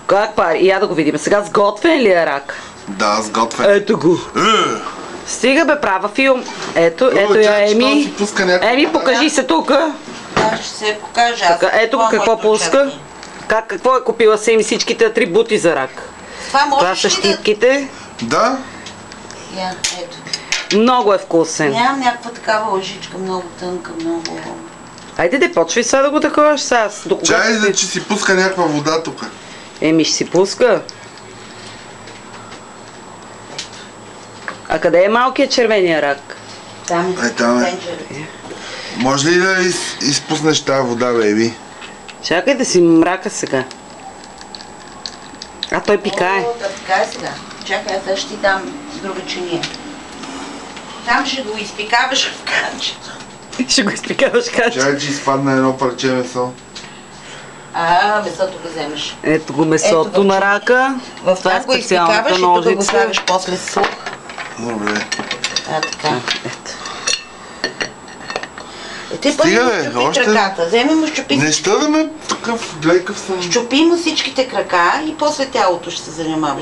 Как пари? Я да го видим. Сега сготвен ли е рак? Да, сготвен. Ето го. Стига бе, права филм. Ето я Еми. Еми, покажи се тук. Да, ще се покажа. Ето го какво пуска. Какво е купила се им всичките атрибути за рак? Това са щипките. Да. Я, ето. Много е вкусен. Нямам някаква такава лъжичка, много тънка, много... Айде де, почвай сега да го таковаш сега. Чай, че си пуска някаква вода тук. Еми, ще си пуска. А къде е малкият червения рак? Там е. Там е. Може ли да изпуснеш тази вода, бейби? Чакай да си мрака сега. А той пикае. О, да пикае сега. Чакай, аз ще ти дам друга чиния. Там ще го изпикаваш в канчето. Ще го изпикаваш в канчето. Чакай, че изпадна едно парче месо. Месото го вземеш. Ето го месото на рака. В това го изпикаваш и тук го слагаш после сух. Добре. Така. Ето. Ти първо му щупи краката. Вземи му щупи. Не ще да ме такъв глейкав съм. Щупи му всичките крака и после тялото ще се занимава.